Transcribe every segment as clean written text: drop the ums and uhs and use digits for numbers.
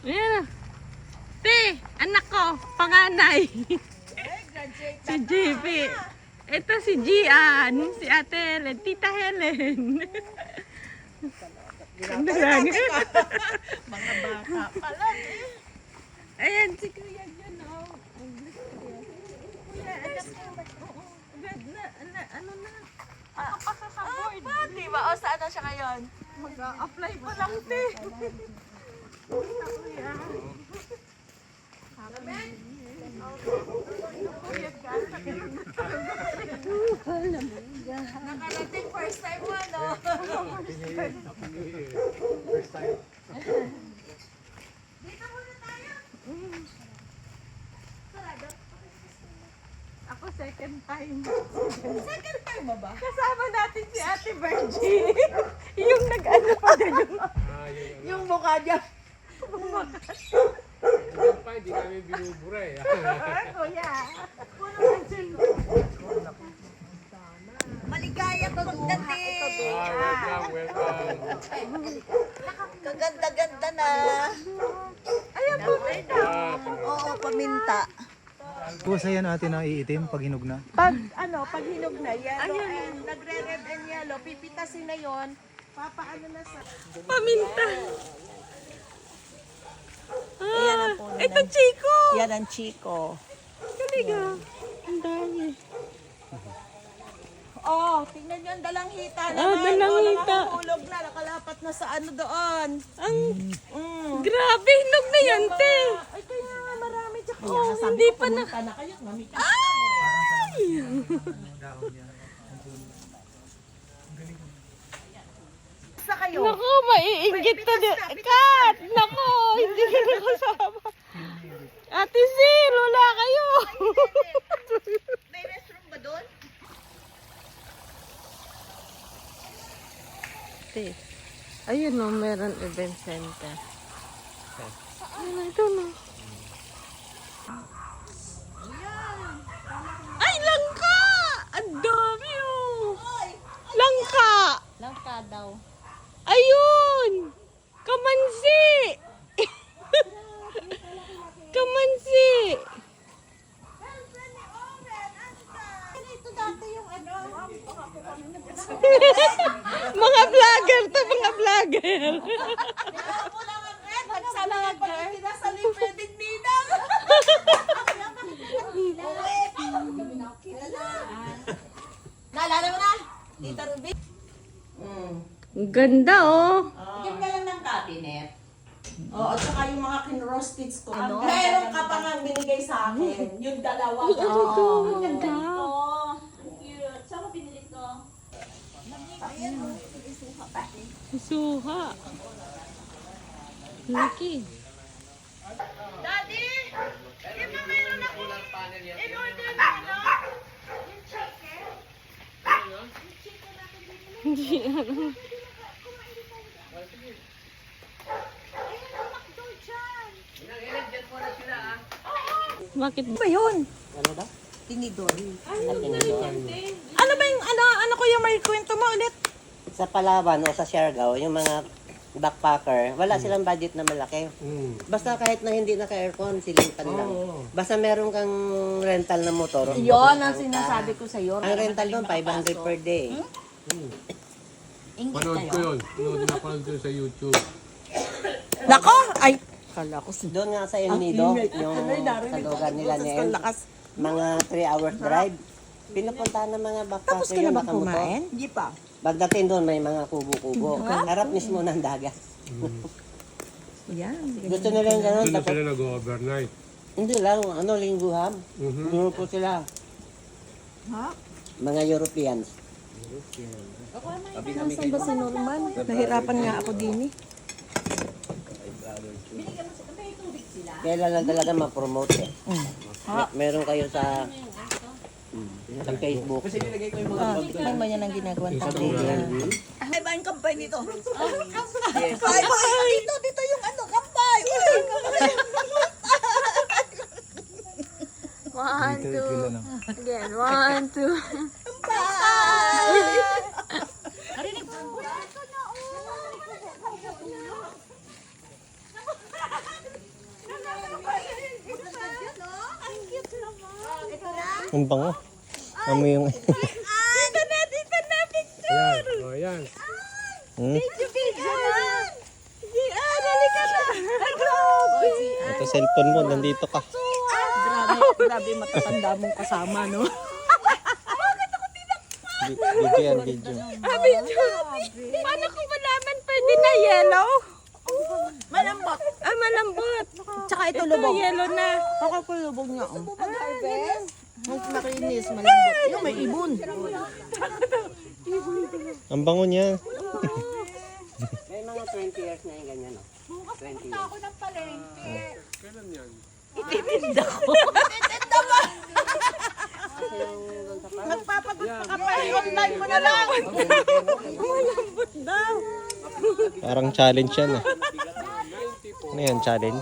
Ayan. Te, anak ko, panganay. Si JP. Ito si Gian, si Ate Helen, Tita Helen. Ano lang? Mga bata pala eh. Ayan, si Kuya dyan, oh. Kuya, anak ko. Ano na? Ako pa sa board. Di ba? O saan na siya ngayon? Mag-a-apply pa lang, te. Nakarating first time mo, no? Dito muna tayo. Ako second time. Second time ba ba? Kasama natin si Ate Virgie. Yung nag-ano pa din yung... Yung mukha niya. Hanggang pa, hindi kami binubura eh. Kuya. Maligaya to pagdating. Welcome. Kaganda-ganda na. Ayan po, tita. Oo, paminta. Kusa yan ate na iitim pag hinog na. Pag hinog na, yellow and nagre-red and yellow, pipitasin na yon. Papaano na sa... Paminta. Ayan ang puno Ito, ng- Chico. Yan ang Chico. Kaliga. Ang dami. Oh, tingnan nyo ang dalanghita naman. dalanghita. Oh, nakahulog na, nakalapat na sa ano doon. Ang Mm. grabe, hinog na yan, te. Ay, kaya nga marami. Tsaka, Oh, hindi pa na... pumunta na kayo. Mamita. Ay! Sa kayo. Naku, maiinggit na din. Kat! Naku, hindi ka nakasama. Ate Sil, wala kayo. May restroom ba doon? Ayun o, meron event center. Ayun, ito no. Ay, langka! Ang dami oh! Langka! Langka daw. Ayun! Kamansi! Kamansi! Ito dati yung ano. Mga vlogger to, mga vlogger. Kaya mo lang ang red. Nagsama ng pagkikita sa pwedeng ninang. Naalala mo na? Tita Ruby? Ang ganda oh. Bigyan ka lang ng cabinet. Oo, at saka yung mga kinroasteds ko. Meron ka pa nga binigay sa akin. Yung dalawa. Ang ganda. Cute. Saan mo binili to? Suha. Laki. Daddy! Di ba meron ako in-order na ano? Yung chicken? Yung chicken natin binili. Hindi ano. Ayun ang McDo dyan. Bakit Ano ba yun? Ano ba? Tinidor. Ano ba yung ano ko yung may kwento mo ulit? Sa Palawan o sa Siargao, yung mga backpacker, wala silang budget na malaki. Basta kahit na hindi naka-aircon, silipan lang. Basta meron kang rental na motor. Yun ang sinasabi ko sa'yo. Ang rental doon, 500 per day. Ingit Panood kayo. ko yun. Napanood ko yun sa YouTube. Nako! Ay! Kala ko si... Doon nga sa El Nido, yung sa lugar nila ni El, mga 3 hours drive. Pinupuntahan ng mga backpacker Tapos ka na yung bang nakamotor. kumain? Hindi pa. Pagdating doon, may mga kubo-kubo. Harap mismo ng dagat. Yan. Gusto nila yung gano'n. Doon na Tapos, sila nag-overnight. hindi lang, lingguhan. Grupo sila. Ha? Mga Europeans. Nasaan ba si Norman? Nahirapan nga ako din eh. Kailan lang talaga ma-promote eh. Meron kayo sa Facebook. Tingnan mo yan ang ginagawa ng pamilya. Ay, ba yung kampay nito? Kampay! Dito yung ano, kampay! One, two. Again, 1, 2. Kampay! Ang bango. Amoy yung... Dito na, picture! Ayan, o ayan. Hmm? Gian! Gian, halika na! Grabe! Ito cellphone mo, nandito ka. Grabe matatanda mong kasama, no? Video yan, video. Video! Paano ko malaman pwede na yellow? Malambot. Ah, malambot. Tsaka ito Ito, lubog. yellow na. Lubog niya. Mas makinis, malambot. Yung may ibon. Ang bango niya. May mga 20 years na yung ganyan, no? 20 years. Kailan yan? Ititinda ko. Kasi yung doon sa parang, Magpapagot ka pa. I-online mo na lang. Malambot daw. Parang challenge yan ah. Ano yan, challenge?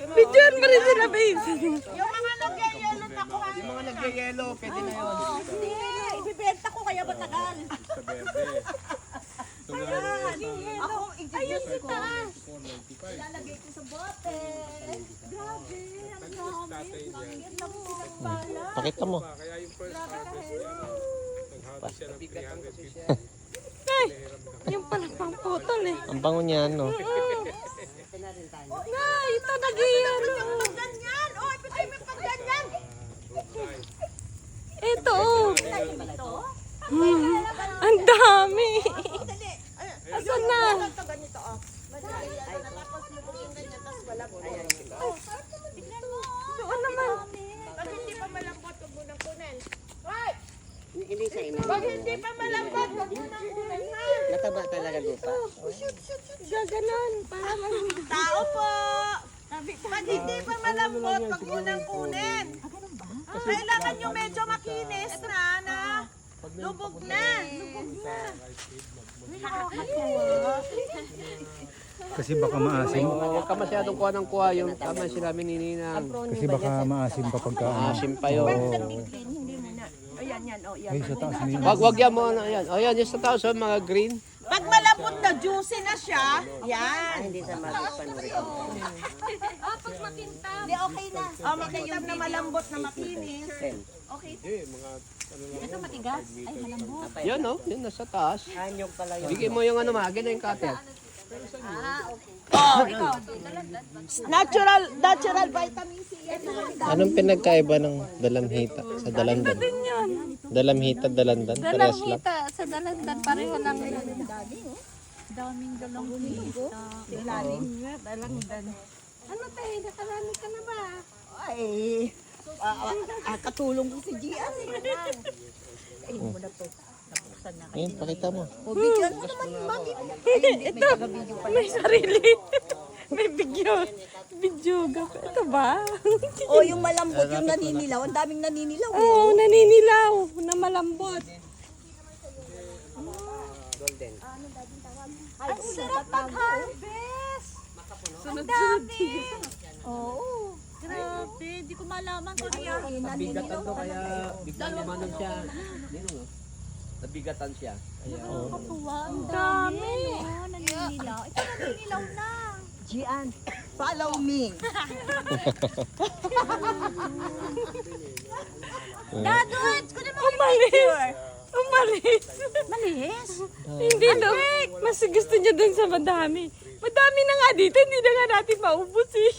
Videoan mo rin sila, babe. Yung mga nagyayelo na ko. Yung mga nagyayelo, pwede na yun. Hindi, ibibenta ko kaya matagal. Sa berde. Ako, Ayun sa taas. ilalagay ko sa bote. Grabe, ang dami. Ang dami silang bala. Pakita mo. Kaya yung first harvest niya, nag-harvest siya ng 350. Ay, yung pala pang putol eh. Ang bango niya, no? Nga, ito nag-iano. Pag ganyan, oh, ipitay mo pag ganyan. Ito oh. Ang dami. Asan na? Ito ganito, oh. Tapos lubog yung ganyan, tapos wala po. Tignan mo. Doon naman. Pag hindi pa malambot, huwag mo nang kunin. Hoy! hindi sa ina. Pag hindi pa malambot, huwag mo nang kunin, ha? Nataba talaga lupa. Gaganon. Para Tao po! Pag hindi pa malambot, wag mo nang kunin. Kailangan nyo medyo makinis na. Lubog na. Kasi baka maasim. Huwag ka masyadong kuha ng kuha. Yung tama sila mininang. Kasi baka maasim kapag ka... Asim pa yun. Hindi mo na. Ayan, yan. Oh, yan. Ay, sa taas nila. Wag yan mo. Ayan. O yan, yung sa taas, oh, mga green. Pag malambot na, juicy na siya. Yan. Hindi sa magpanulit. Hindi, okay na. Oh, makitab na malambot na makinis. Eh, mga ano lang. Yan, Yan, oh. Yan, nasa taas. Anyog pala yun. Bigyan mo yung ano, magin na yung cutter. Natural vitamin C yan. Anong pinagkaiba ng dalamhita sa dalandan? Dalamhita, dalandan, parehas lang. Dalanghita sa dalandan. Pareho lang. Ilalim nga, dalandan. Ano tayo? Nakarami ka na ba? Ay, katulong ko si Gian. Ay, mo na to. Nabuksan na. Ayun, pakita mo. O, bigyan mo naman yung mami. Ito. May sarili. May video. Ito ba? O, yung malambot, yung naninilaw. Ang daming naninilaw. Oo, oh, naninilaw. Na malambot. Ay, sarap mag-harvest. Sunod-sunod. Oo. Grabe, di ko malaman kung ano Nabigatan to kaya biglang lumanon siya. Dino, no? Nabigatan siya. Kaya, Ang dami. naninilaw. Ito naninilaw na. Gian, follow me. Dadwit, kunin mo Umalis. Umalis. Malis. Hindi daw. Mas gusto niya dun sa madami. Madami na nga dito. Hindi na nga natin maubos eh.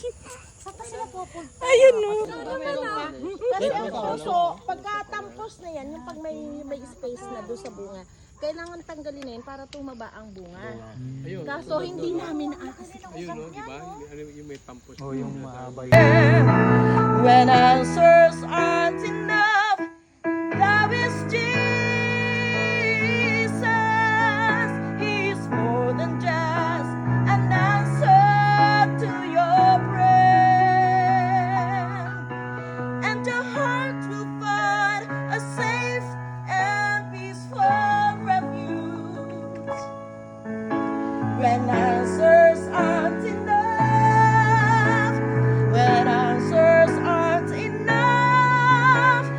Saan pa sila pupunta? Ayun no. Kasi ang puso, pagkatampos na yan, yung pag may space na doon sa bunga, kailangan tanggalin na yun para tumaba ang bunga. ayun. Kaso hindi namin naakas. Ayun, no? Diba? Yung may tampos. O yung mahaba yun. When answers aren't enough, love is Jesus. He's more than just an answer to your prayer. And your heart will find a safe and peaceful refuge. When answers aren't enough, when answers aren't enough,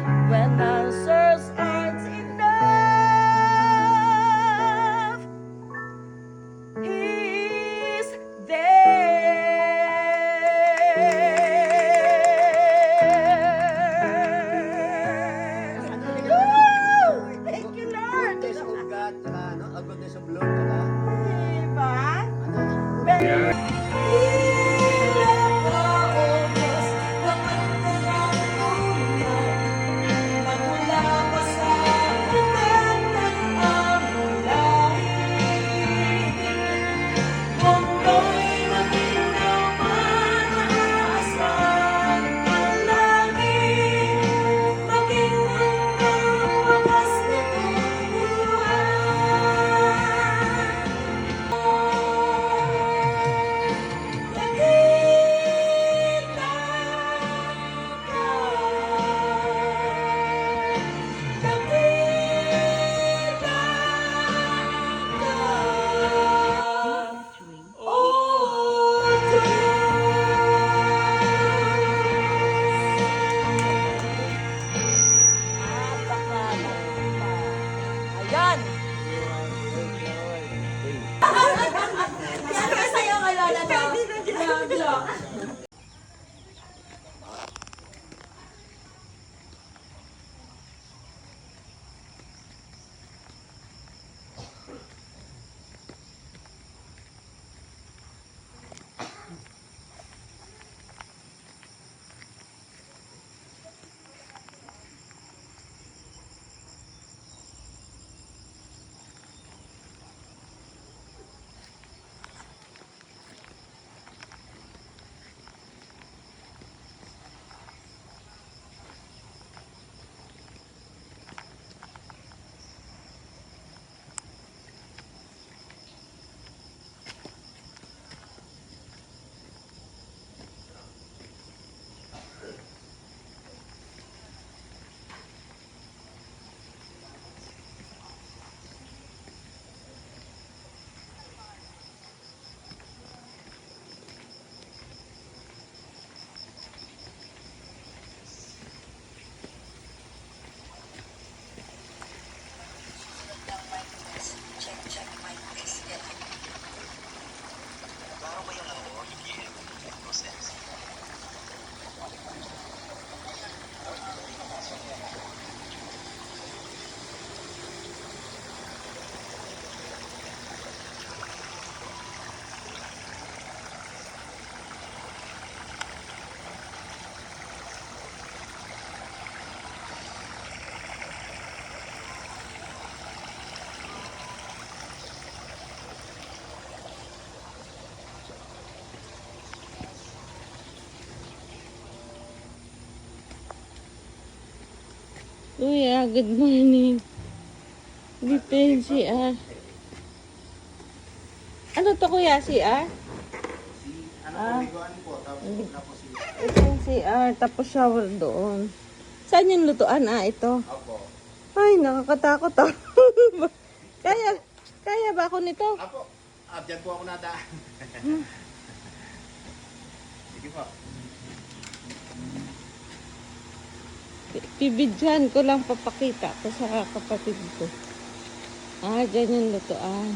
Kuya, good morning. Dito yung CR. Ano to kuya, CR? Ito yung CR, tapos shower doon. Saan yung lutuan? Ito. Ay, nakakatakot ah. Kaya ba ako nito? Apo, dyan po ako nadaan. Sige po. Bibidyan ko lang papakita ko sa kapatid ko. Dyan yung lutuan.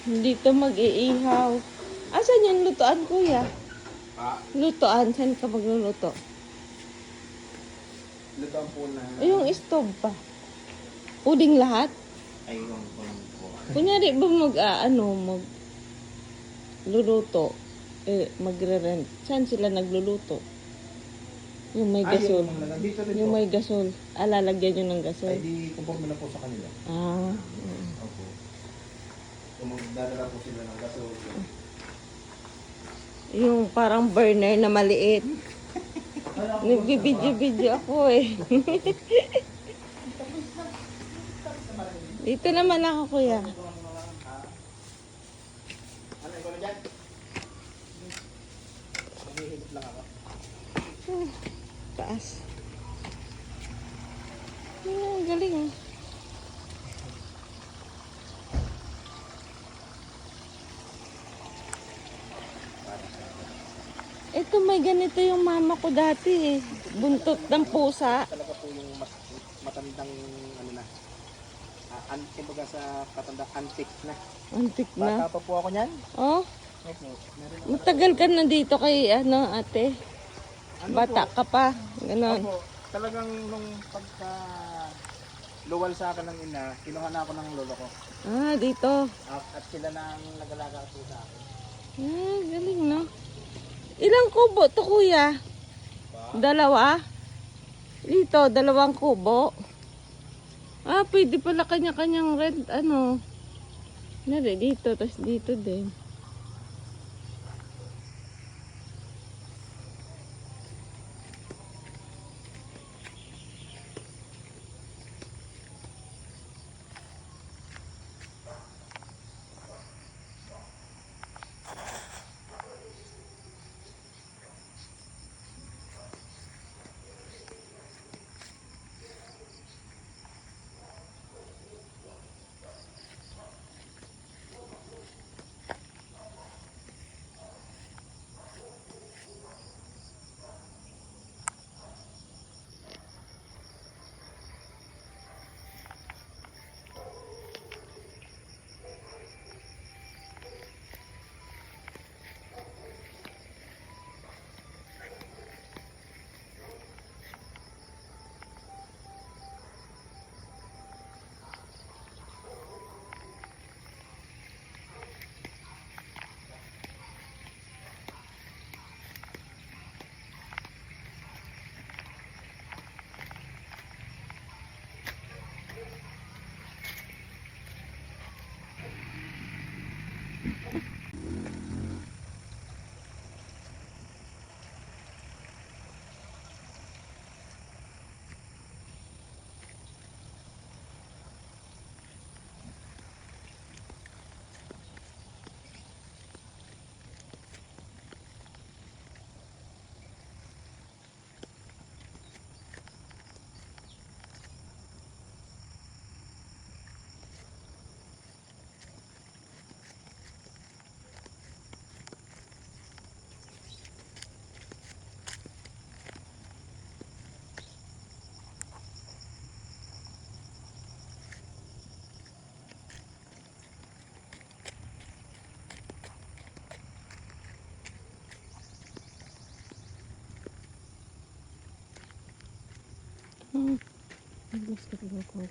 Dito mag-iihaw. Saan yung lutuan, kuya? Lutuan, saan ka magluluto? Lutuan po na. Yung stove pa. Uding lahat? Ay, yung po. Kunyari ba luluto, magre-rent. Saan sila nagluluto? Yung may gasol. Dito rin Yung po. may gasol. Lalagyan nyo ng gasol. Ay, di kumpong na po sa kanila. Opo. Kung magdadala po sila ng gaso. Yung parang burner na maliit. Nagbibidyo-bidyo ako eh. Dito naman ako, kuya. Ano, ikaw na dyan? Mahihilip lang ako. Taas. Galing ah. Ito may ganito yung mama ko dati eh. Buntot ng pusa. Talaga po yung matandang ano na. Kumbaga sa katandang antique na. Antik Bata na. pa po ako niyan. Oh, Opo. Meron matagal ka na dito kay ate. Bata ka pa. Ganon. Opo. Talagang nung pagka luwal sa akin ng ina, kinuha na ako ng lolo ko. Dito. At sila na ang nag-alaga po sa akin. Galing no. Ilang kubo to kuya? Dalawa? Dito, 2 kubo. Pwede pala kanya-kanyang rent, Nari, dito, tas dito din. Basketball court.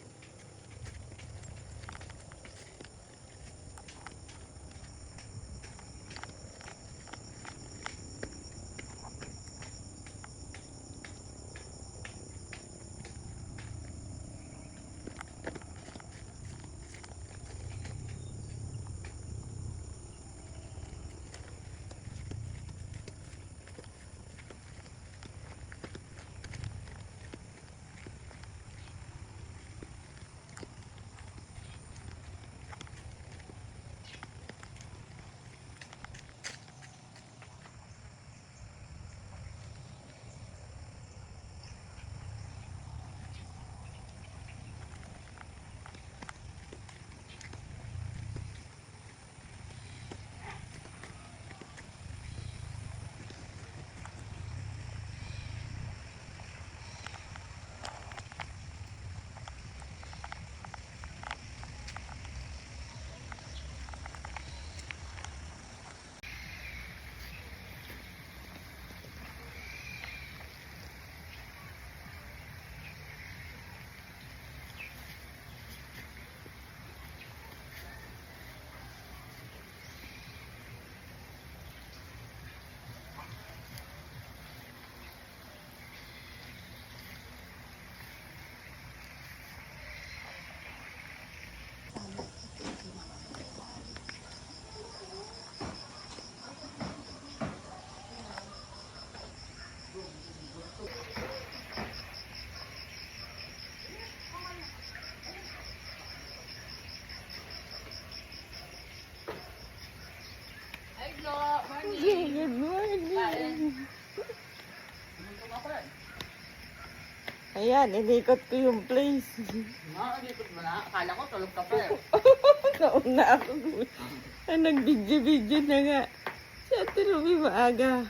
Ayan, inikot ko yung place. Nakakikot mo na. Akala ko tulog ka pa eh. Nauna ako. Nag-video-video na nga. Si Ate Ruby maaga.